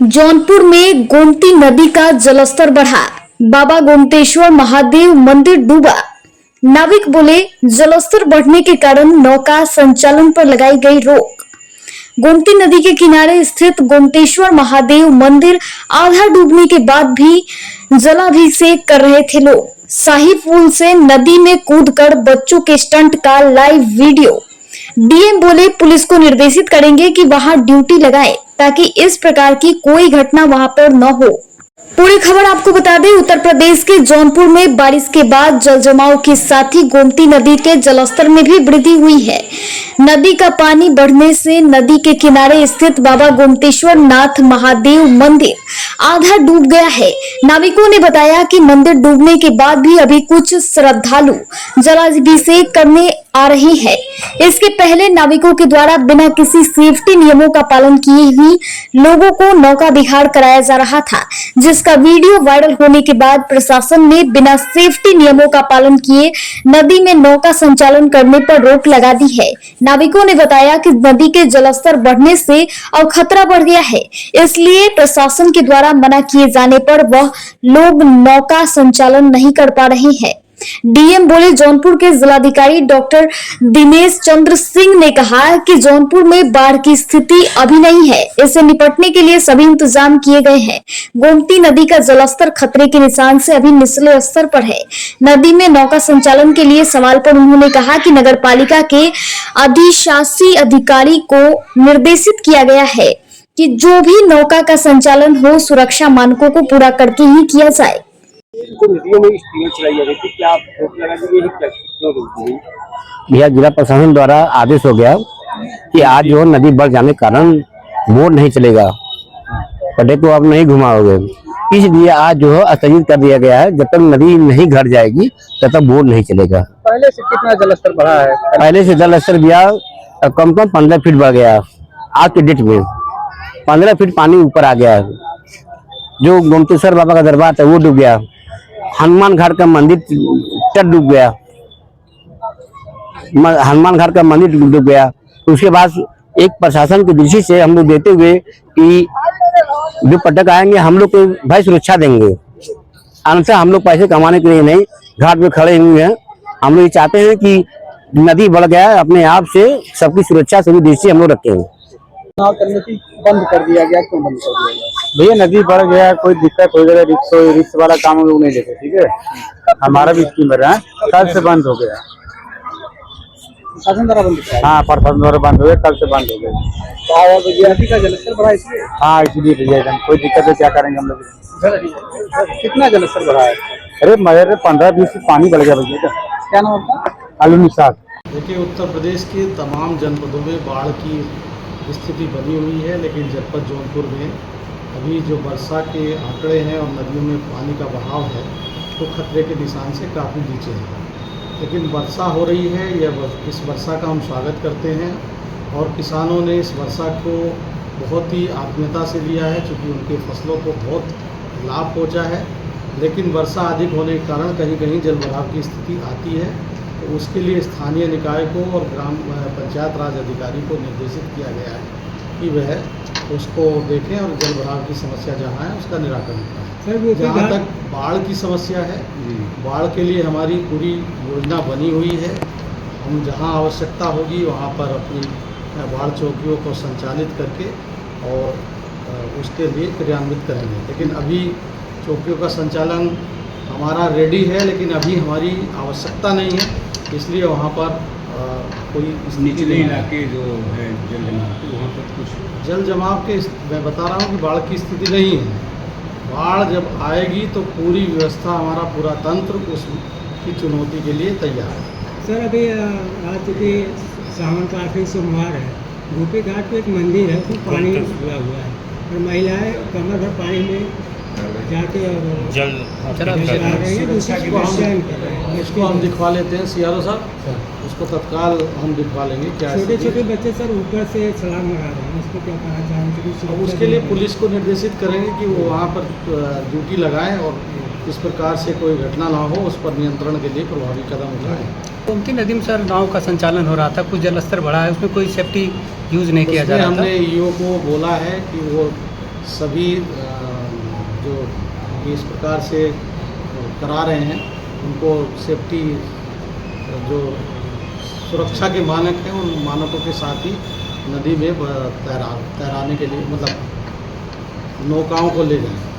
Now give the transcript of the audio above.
जौनपुर में गोमती नदी का जलस्तर बढ़ा, बाबा गोमतेश्वर महादेव मंदिर डूबा। नाविक बोले जलस्तर बढ़ने के कारण नौका संचालन पर लगाई गई रोक। गोमती नदी के किनारे स्थित गोमतेश्वर महादेव मंदिर आधा डूबने के बाद भी जलाभिषेक कर रहे थे लोग। शाही पुल से नदी में कूदकर बच्चों के स्टंट का लाइव वीडियो। डीएम बोले पुलिस को निर्देशित करेंगे कि वहां ड्यूटी लगाए ताकि इस प्रकार की कोई घटना वहां पर न हो। पूरी खबर आपको बता दें, उत्तर प्रदेश के जौनपुर में बारिश के बाद जल जमाव के साथ ही गोमती नदी के जलस्तर में भी वृद्धि हुई है। नदी का पानी बढ़ने से नदी के किनारे स्थित बाबा गोमतेश्वर नाथ महादेव मंदिर आधा डूब गया है। नाविकों ने बताया कि मंदिर डूबने के बाद भी अभी कुछ श्रद्धालु जलाभिषेक करने आ रहे हैं। इसके पहले नाविकों के द्वारा बिना किसी सेफ्टी नियमों का पालन किए ही लोगों को नौका विहार कराया जा रहा था, जिसका वीडियो वायरल होने के बाद प्रशासन ने बिना सेफ्टी नियमों का पालन किए नदी में नौका संचालन करने पर रोक लगा दी है। नाविकों ने बताया कि नदी के जलस्तर बढ़ने से अब खतरा बढ़ गया है, इसलिए प्रशासन के द्वारा मना किए जाने पर वह लोग नौका संचालन नहीं कर पा रहे हैं। डीएम बोले जौनपुर के जिलाधिकारी डॉक्टर दिनेश चंद्र सिंह ने कहा कि जौनपुर में बाढ़ की स्थिति अभी नहीं है, इससे निपटने के लिए सभी इंतजाम किए गए हैं। गोमती नदी का जलस्तर खतरे के निशान से अभी निचले स्तर पर है। नदी में नौका संचालन के लिए सवाल पर उन्होंने कहा कि नगर पालिका के अधिशासी अधिकारी को निर्देशित किया गया है कि जो भी नौका का संचालन हो सुरक्षा मानकों को पूरा करके ही किया जाए। नदियों में स्टीमर चलाई जा रही थी, क्या आप रोक लगा दीजिए? क्यों रोक दी? भैया जिला प्रशासन द्वारा आदेश हो गया कि आज जो नदी बढ़ जाने के कारण बोट नहीं चलेगा, पटे को आप नहीं घुमाओगे, इसलिए आज जो है स्थगित कर दिया गया है। जब तक नदी नहीं घट जाएगी तब तक बोट नहीं चलेगा। पहले से कितना जलस्तर बढ़ा है? पहले से जलस्तर भैया कम 15 फीट बढ़ गया। आज के डेट में 15 फीट पानी ऊपर आ गया है। जो गोमतेश्वर बाबा का दरबार था वो डूब गया। हनुमान घाट का मंदिर तट डूब गया। हनुमान घाट का मंदिर डूब गया। उसके बाद एक प्रशासन की दृष्टि से हम लोग देते हुए कि जो पर्यटक आएंगे हम लोग को भाई सुरक्षा देंगे। अन्यथा हम लोग पैसे कमाने के लिए नहीं घाट पे खड़े हुए हैं। हम लोग ये चाहते हैं कि नदी बढ़ गया है, अपने आप से सबकी सुरक्षा सभी दृष्टि हम लोग रखेंगे। करने की बंद कर दिया गया, क्यों बंद कर दिया गया? भैया नदी बढ़ गया, कोई दिक्कत हो जाएगा, रिक्स वाला काम हम लोग नहीं लेते, ठीक है। हमारा भी स्कीमर है, कल से बंद हो गया। शासन द्वारा बंद किया? हाँ, प्रशासन द्वारा बंद हो गया, कल से बंद हो गया। नदी का जलस्तर बढ़ा इसलिए? हाँ, इसलिए भैया कोई दिक्कत है, क्या करेंगे हम लोग। कितना जलस्तर बढ़ा है? अरे मगर 15-20 फीट पानी बढ़ गया भैया। क्या नाम आपका? आलू निशाद। देखिए, उत्तर प्रदेश के तमाम जनपदों में बाढ़ की स्थिति बनी हुई है, लेकिन जनपद जौनपुर में अभी जो वर्षा के आंकड़े हैं और नदियों में पानी का बहाव है वो तो खतरे के निशान से काफ़ी नीचे है। लेकिन वर्षा हो रही है, इस वर्षा का हम स्वागत करते हैं और किसानों ने इस वर्षा को बहुत ही आत्मीयता से लिया है, चूँकि उनके फसलों को बहुत लाभ पहुँचा है। लेकिन वर्षा अधिक होने के कारण कहीं कहीं जल भराव की स्थिति आती है, तो उसके लिए स्थानीय निकाय को और ग्राम पंचायत राज अधिकारी को निर्देशित किया गया है कि वह उसको देखें और जल भराव की समस्या जहाँ है उसका निराकरण करें। जहाँ तक बाढ़ की समस्या है, बाढ़ के लिए हमारी पूरी योजना बनी हुई है। हम जहाँ आवश्यकता होगी वहाँ पर अपनी बाढ़ चौकियों को संचालित करके और उसके लिए क्रियान्वित करेंगे। लेकिन अभी चौकियों का संचालन हमारा रेडी है, लेकिन अभी हमारी आवश्यकता नहीं है, इसलिए वहाँ पर कोई निचले इलाके जो है जल जमाव, वहाँ पर कुछ जल जमाव के मैं बता रहा हूँ कि बाढ़ की स्थिति नहीं है। बाढ़ जब आएगी तो पूरी व्यवस्था, हमारा पूरा तंत्र उसकी चुनौती के लिए तैयार है। सर, अभी आज चूँकि सावन का आखिरी सोमवार है, गोपी घाट पे एक मंदिर है, उसमें पानी भरा हुआ है और महिलाएं कमर भर पानी में जाके जल आ रही है। उसको हम दिखवा लेते हैं सीआरओ साहब, उसको तत्काल हम दिखवा लेंगे। क्या छोटे छोटे बच्चे सर ऊपर से छलांग लगा रहे हैं, उसको क्या कहना चाहेंगे? अब उसके लिए पुलिस को निर्देशित करेंगे कि वो वहाँ पर ड्यूटी लगाएं और इस प्रकार से कोई घटना ना हो, उस पर नियंत्रण के लिए प्रभावी कदम उठाएं। गोमती नदी में सर नाव का संचालन हो रहा था, कुछ जलस्तर बढ़ा है, उसमें कोई सेफ्टी यूज़ नहीं किया जा रहा था। हमने ईओ को बोला है कि वो सभी जो इस प्रकार से करा रहे हैं उनको सेफ्टी जो सुरक्षा के मानक हैं उन मानकों के साथ ही नदी में तैराने के लिए मतलब नौकाओं को ले जाएं।